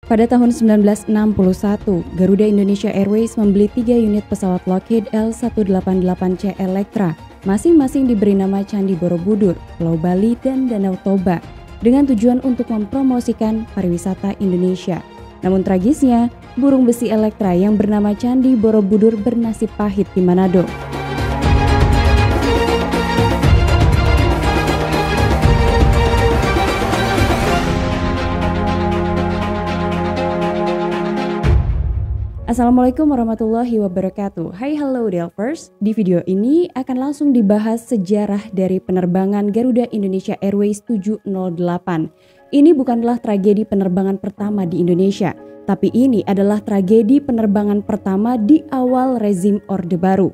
Pada tahun 1961, Garuda Indonesia Airways membeli 3 unit pesawat Lockheed L188C Electra, masing-masing diberi nama Candi Borobudur, Pulau Bali, dan Danau Toba, dengan tujuan untuk mempromosikan pariwisata Indonesia. Namun tragisnya, burung besi Electra yang bernama Candi Borobudur bernasib pahit di Manado. Assalamualaikum warahmatullahi wabarakatuh. Hai hello Delvers. Di video ini akan langsung dibahas sejarah dari penerbangan Garuda Indonesia Airways 708. Ini bukanlah tragedi penerbangan pertama di Indonesia, tapi ini adalah tragedi penerbangan pertama di awal rezim Orde Baru.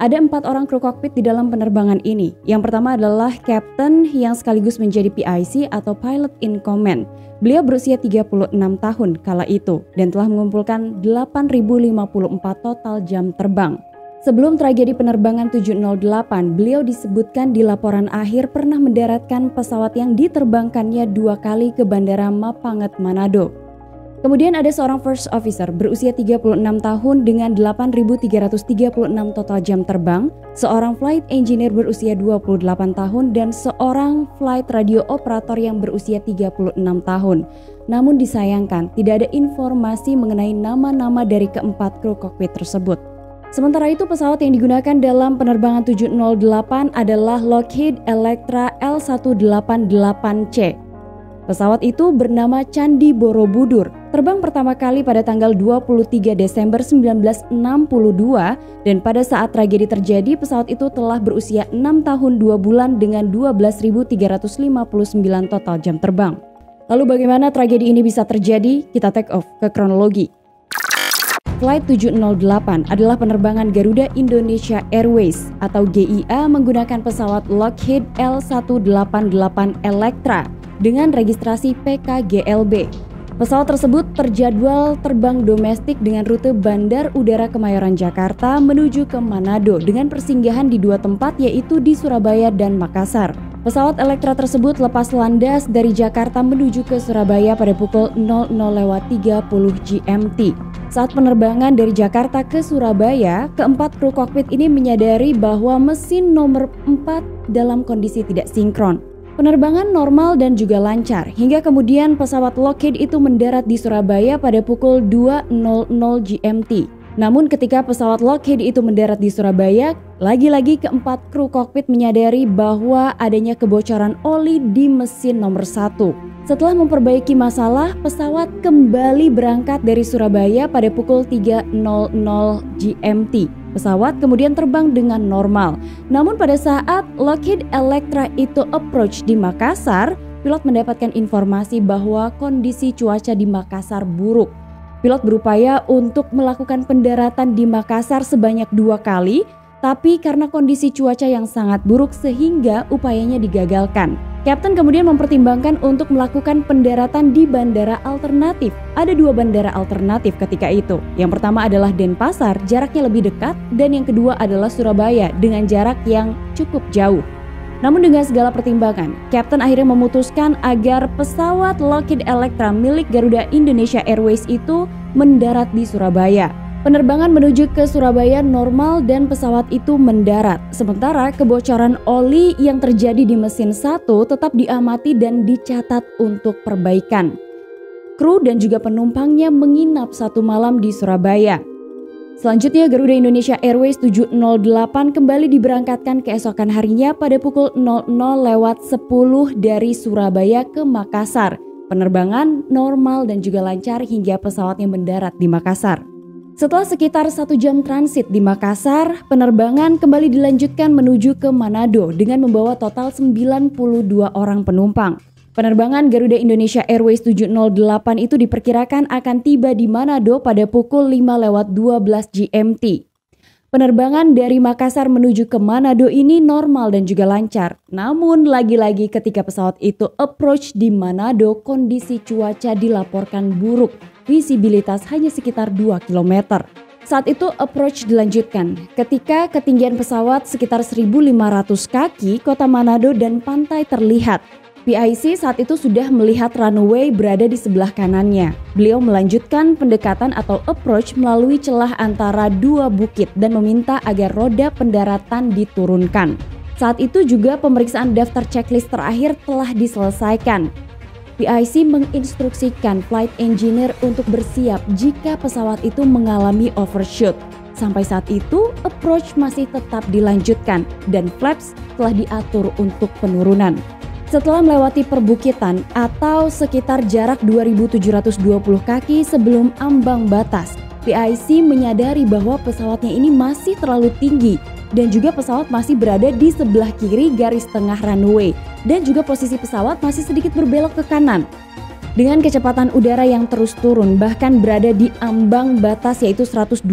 Ada 4 orang kru kokpit di dalam penerbangan ini. Yang pertama adalah Kapten yang sekaligus menjadi PIC atau Pilot in Command. Beliau berusia 36 tahun kala itu dan telah mengumpulkan 8.054 total jam terbang. Sebelum tragedi penerbangan 708, beliau disebutkan di laporan akhir pernah mendaratkan pesawat yang diterbangkannya 2 kali ke Bandara Mapanget, Manado. Kemudian ada seorang first officer berusia 36 tahun dengan 8.336 total jam terbang, seorang flight engineer berusia 28 tahun, dan seorang flight radio operator yang berusia 36 tahun. Namun disayangkan, tidak ada informasi mengenai nama-nama dari keempat kru kokpit tersebut. Sementara itu, pesawat yang digunakan dalam penerbangan 708 adalah Lockheed Electra L188C. Pesawat itu bernama Candi Borobudur, terbang pertama kali pada tanggal 23 Desember 1962 dan pada saat tragedi terjadi pesawat itu telah berusia 6 tahun 2 bulan dengan 12.359 total jam terbang. Lalu bagaimana tragedi ini bisa terjadi? Kita take off ke kronologi. Flight 708 adalah penerbangan Garuda Indonesia Airways atau GIA menggunakan pesawat Lockheed L188 Electra dengan registrasi PKGLB. Pesawat tersebut terjadwal terbang domestik dengan rute Bandar Udara Kemayoran Jakarta menuju ke Manado dengan persinggahan di 2 tempat yaitu di Surabaya dan Makassar. Pesawat Electra tersebut lepas landas dari Jakarta menuju ke Surabaya pada pukul 00.30 GMT. Saat penerbangan dari Jakarta ke Surabaya, keempat kru kokpit ini menyadari bahwa mesin nomor 4 dalam kondisi tidak sinkron. Penerbangan normal dan juga lancar, hingga kemudian pesawat Lockheed itu mendarat di Surabaya pada pukul 2.00 GMT. Namun ketika pesawat Lockheed itu mendarat di Surabaya, lagi-lagi keempat kru kokpit menyadari bahwa adanya kebocoran oli di mesin nomor 1. Setelah memperbaiki masalah, pesawat kembali berangkat dari Surabaya pada pukul 3.00 GMT. Pesawat kemudian terbang dengan normal. Namun pada saat Lockheed Electra itu approach di Makassar, pilot mendapatkan informasi bahwa kondisi cuaca di Makassar buruk. Pilot berupaya untuk melakukan pendaratan di Makassar sebanyak 2 kali, tapi karena kondisi cuaca yang sangat buruk sehingga upayanya digagalkan. Kapten kemudian mempertimbangkan untuk melakukan pendaratan di bandara alternatif. Ada 2 bandara alternatif ketika itu. Yang pertama adalah Denpasar, jaraknya lebih dekat, dan yang kedua adalah Surabaya dengan jarak yang cukup jauh. Namun dengan segala pertimbangan, Kapten akhirnya memutuskan agar pesawat Lockheed Electra milik Garuda Indonesia Airways itu mendarat di Surabaya. Penerbangan menuju ke Surabaya normal dan pesawat itu mendarat. Sementara kebocoran oli yang terjadi di mesin 1 tetap diamati dan dicatat untuk perbaikan. Kru dan juga penumpangnya menginap 1 malam di Surabaya. Selanjutnya Garuda Indonesia Airways 708 kembali diberangkatkan keesokan harinya pada pukul 00.10 dari Surabaya ke Makassar. Penerbangan normal dan juga lancar hingga pesawatnya mendarat di Makassar. Setelah sekitar 1 jam transit di Makassar, penerbangan kembali dilanjutkan menuju ke Manado dengan membawa total 92 orang penumpang. Penerbangan Garuda Indonesia Airways 708 itu diperkirakan akan tiba di Manado pada pukul 5.12 GMT. Penerbangan dari Makassar menuju ke Manado ini normal dan juga lancar. Namun lagi-lagi ketika pesawat itu approach di Manado, kondisi cuaca dilaporkan buruk. Visibilitas hanya sekitar 2 km. Saat itu approach dilanjutkan ketika ketinggian pesawat sekitar 1.500 kaki, kota Manado dan pantai terlihat. PIC saat itu sudah melihat runway berada di sebelah kanannya. Beliau melanjutkan pendekatan atau approach melalui celah antara dua bukit dan meminta agar roda pendaratan diturunkan. Saat itu juga pemeriksaan daftar checklist terakhir telah diselesaikan. PIC menginstruksikan flight engineer untuk bersiap jika pesawat itu mengalami overshoot. Sampai saat itu, approach masih tetap dilanjutkan dan flaps telah diatur untuk penurunan. Setelah melewati perbukitan atau sekitar jarak 2.720 kaki sebelum ambang batas, PIC menyadari bahwa pesawatnya ini masih terlalu tinggi dan juga pesawat masih berada di sebelah kiri garis tengah runway dan juga posisi pesawat masih sedikit berbelok ke kanan. Dengan kecepatan udara yang terus turun bahkan berada di ambang batas yaitu 125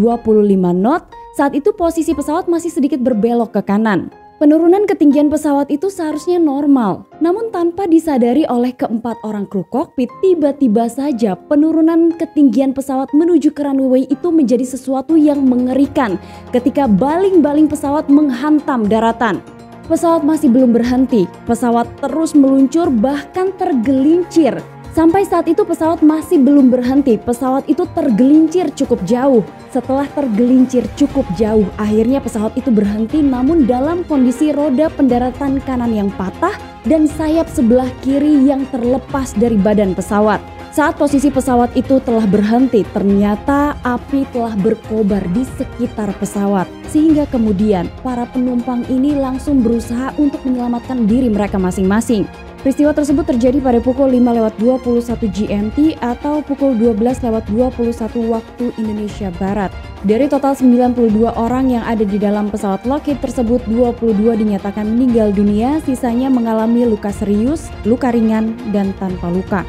knot, saat itu posisi pesawat masih sedikit berbelok ke kanan. Penurunan ketinggian pesawat itu seharusnya normal, namun tanpa disadari oleh keempat orang kru kokpit, tiba-tiba saja penurunan ketinggian pesawat menuju ke runway itu menjadi sesuatu yang mengerikan ketika baling-baling pesawat menghantam daratan. Pesawat masih belum berhenti, pesawat terus meluncur bahkan tergelincir. Sampai saat itu pesawat masih belum berhenti, pesawat itu tergelincir cukup jauh. Setelah tergelincir cukup jauh, akhirnya pesawat itu berhenti namun dalam kondisi roda pendaratan kanan yang patah dan sayap sebelah kiri yang terlepas dari badan pesawat. Saat posisi pesawat itu telah berhenti, ternyata api telah berkobar di sekitar pesawat. Sehingga kemudian para penumpang ini langsung berusaha untuk menyelamatkan diri mereka masing-masing. Peristiwa tersebut terjadi pada pukul 5:21 GMT atau pukul 12:21 waktu Indonesia Barat. Dari total 92 orang yang ada di dalam pesawat Lockheed tersebut, 22 dinyatakan meninggal dunia, sisanya mengalami luka serius, luka ringan, dan tanpa luka.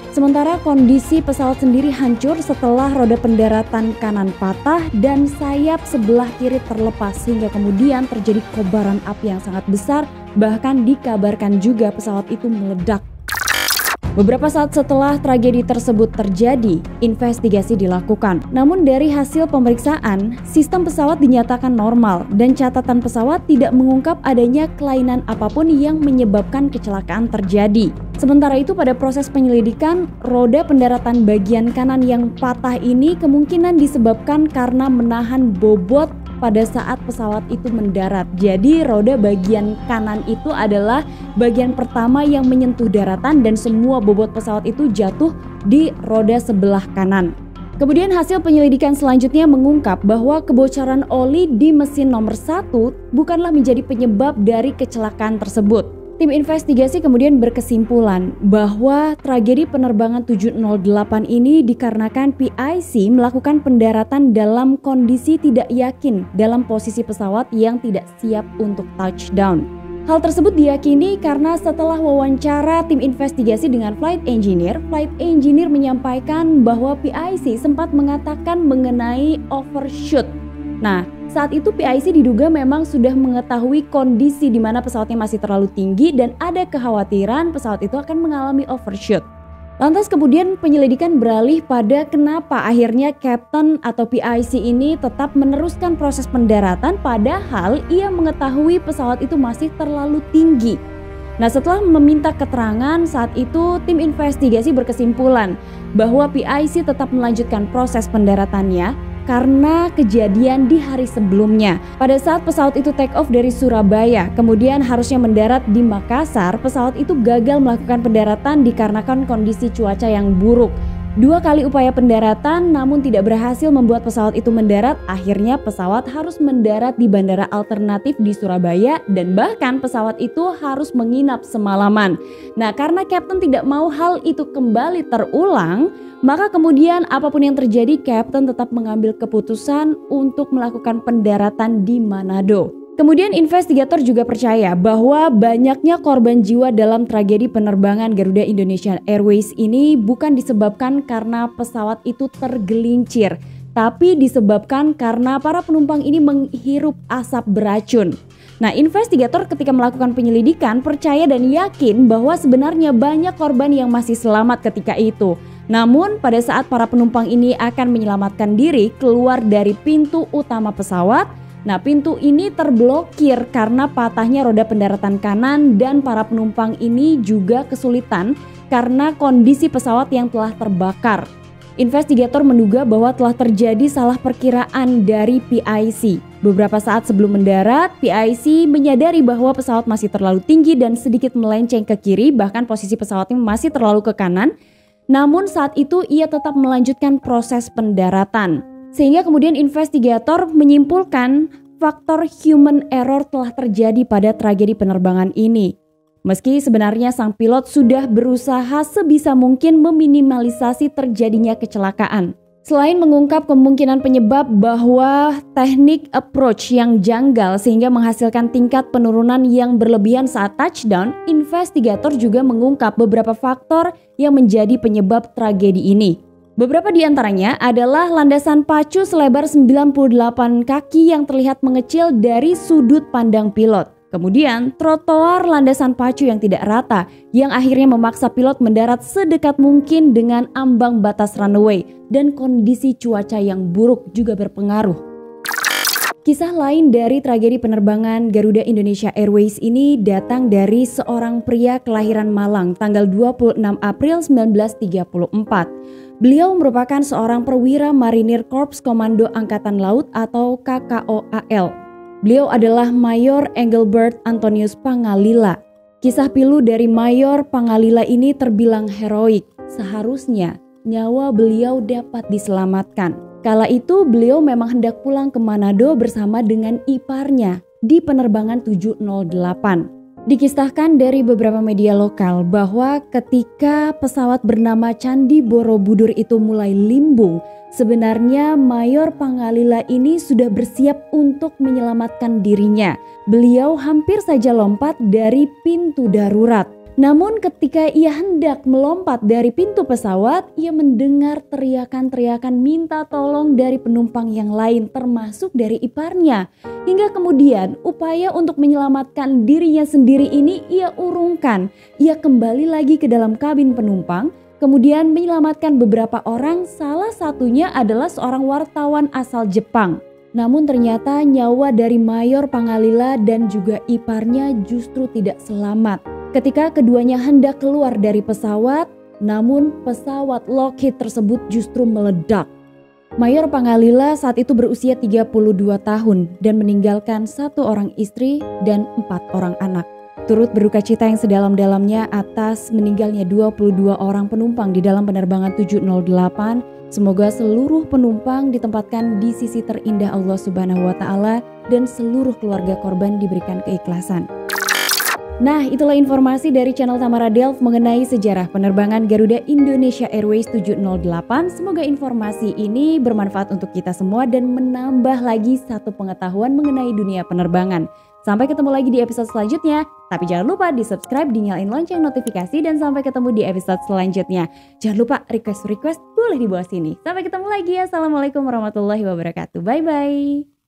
Sementara kondisi pesawat sendiri hancur setelah roda pendaratan kanan patah dan sayap sebelah kiri terlepas sehingga kemudian terjadi kobaran api yang sangat besar, bahkan dikabarkan juga pesawat itu meledak. Beberapa saat setelah tragedi tersebut terjadi, investigasi dilakukan. Namun dari hasil pemeriksaan, sistem pesawat dinyatakan normal dan catatan pesawat tidak mengungkap adanya kelainan apapun yang menyebabkan kecelakaan terjadi. Sementara itu pada proses penyelidikan, roda pendaratan bagian kanan yang patah ini kemungkinan disebabkan karena menahan bobot pada saat pesawat itu mendarat. Jadi roda bagian kanan itu adalah bagian pertama yang menyentuh daratan dan semua bobot pesawat itu jatuh di roda sebelah kanan. Kemudian hasil penyelidikan selanjutnya mengungkap bahwa kebocoran oli di mesin nomor 1 bukanlah menjadi penyebab dari kecelakaan tersebut. Tim investigasi kemudian berkesimpulan bahwa tragedi penerbangan 708 ini dikarenakan PIC melakukan pendaratan dalam kondisi tidak yakin dalam posisi pesawat yang tidak siap untuk touchdown. Hal tersebut diyakini karena setelah wawancara tim investigasi dengan flight engineer menyampaikan bahwa PIC sempat mengatakan mengenai overshoot. Nah, saat itu PIC diduga memang sudah mengetahui kondisi di mana pesawatnya masih terlalu tinggi dan ada kekhawatiran pesawat itu akan mengalami overshoot. Lantas kemudian penyelidikan beralih pada kenapa akhirnya Captain atau PIC ini tetap meneruskan proses pendaratan padahal ia mengetahui pesawat itu masih terlalu tinggi. Nah, setelah meminta keterangan saat itu tim investigasi berkesimpulan bahwa PIC tetap melanjutkan proses pendaratannya karena kejadian di hari sebelumnya. Pada saat pesawat itu take off dari Surabaya, kemudian harusnya mendarat di Makassar, pesawat itu gagal melakukan pendaratan dikarenakan kondisi cuaca yang buruk. 2 kali upaya pendaratan namun tidak berhasil membuat pesawat itu mendarat. Akhirnya pesawat harus mendarat di bandara alternatif di Surabaya dan bahkan pesawat itu harus menginap semalaman. Nah, karena Captain tidak mau hal itu kembali terulang, maka kemudian apapun yang terjadi, Captain tetap mengambil keputusan untuk melakukan pendaratan di Manado. Kemudian investigator juga percaya bahwa banyaknya korban jiwa dalam tragedi penerbangan Garuda Indonesia Airways ini bukan disebabkan karena pesawat itu tergelincir, tapi disebabkan karena para penumpang ini menghirup asap beracun. Nah, investigator ketika melakukan penyelidikan percaya dan yakin bahwa sebenarnya banyak korban yang masih selamat ketika itu. Namun pada saat para penumpang ini akan menyelamatkan diri keluar dari pintu utama pesawat, Nah, pintu ini terblokir karena patahnya roda pendaratan kanan dan para penumpang ini juga kesulitan karena kondisi pesawat yang telah terbakar. Investigator menduga bahwa telah terjadi salah perkiraan dari PIC. Beberapa saat sebelum mendarat, PIC menyadari bahwa pesawat masih terlalu tinggi dan sedikit melenceng ke kiri, bahkan posisi pesawatnya masih terlalu ke kanan. Namun saat itu ia tetap melanjutkan proses pendaratan. Sehingga kemudian investigator menyimpulkan faktor human error telah terjadi pada tragedi penerbangan ini. Meski sebenarnya sang pilot sudah berusaha sebisa mungkin meminimalisasi terjadinya kecelakaan. Selain mengungkap kemungkinan penyebab bahwa teknik approach yang janggal sehingga menghasilkan tingkat penurunan yang berlebihan saat touchdown, investigator juga mengungkap beberapa faktor yang menjadi penyebab tragedi ini. Beberapa di antaranya adalah landasan pacu selebar 98 kaki yang terlihat mengecil dari sudut pandang pilot. Kemudian trotoar landasan pacu yang tidak rata yang akhirnya memaksa pilot mendarat sedekat mungkin dengan ambang batas runway, dan kondisi cuaca yang buruk juga berpengaruh. Kisah lain dari tragedi penerbangan Garuda Indonesia Airways ini datang dari seorang pria kelahiran Malang tanggal 26 April 1934. Beliau merupakan seorang perwira marinir Korps Komando Angkatan Laut atau KKOAL. Beliau adalah Mayor Engelbert Antonius Pangalila. Kisah pilu dari Mayor Pangalila ini terbilang heroik. Seharusnya nyawa beliau dapat diselamatkan. Kala itu beliau memang hendak pulang ke Manado bersama dengan iparnya di penerbangan 708. Dikisahkan dari beberapa media lokal bahwa ketika pesawat bernama Candi Borobudur itu mulai limbung, sebenarnya Mayor Pangalila ini sudah bersiap untuk menyelamatkan dirinya. Beliau hampir saja lompat dari pintu darurat. Namun ketika ia hendak melompat dari pintu pesawat, ia mendengar teriakan-teriakan minta tolong dari penumpang yang lain termasuk dari iparnya. Hingga kemudian upaya untuk menyelamatkan dirinya sendiri ini ia urungkan. Ia kembali lagi ke dalam kabin penumpang, kemudian menyelamatkan beberapa orang, salah satunya adalah seorang wartawan asal Jepang. Namun ternyata nyawa dari Mayor Pangalila dan juga iparnya justru tidak selamat. Ketika keduanya hendak keluar dari pesawat, namun pesawat Lockheed tersebut justru meledak. Mayor Pangalila saat itu berusia 32 tahun dan meninggalkan 1 orang istri dan 4 orang anak. Turut berduka cita yang sedalam-dalamnya atas meninggalnya 22 orang penumpang di dalam penerbangan 708. Semoga seluruh penumpang ditempatkan di sisi terindah Allah Subhanahu wa Ta'ala dan seluruh keluarga korban diberikan keikhlasan. Nah, itulah informasi dari channel Tamara Delf mengenai sejarah penerbangan Garuda Indonesia Airways 708. Semoga informasi ini bermanfaat untuk kita semua dan menambah lagi satu pengetahuan mengenai dunia penerbangan. Sampai ketemu lagi di episode selanjutnya. Tapi jangan lupa di subscribe, dinyalain lonceng notifikasi, dan sampai ketemu di episode selanjutnya. Jangan lupa request boleh di bawah sini. Sampai ketemu lagi ya. Assalamualaikum warahmatullahi wabarakatuh. Bye-bye.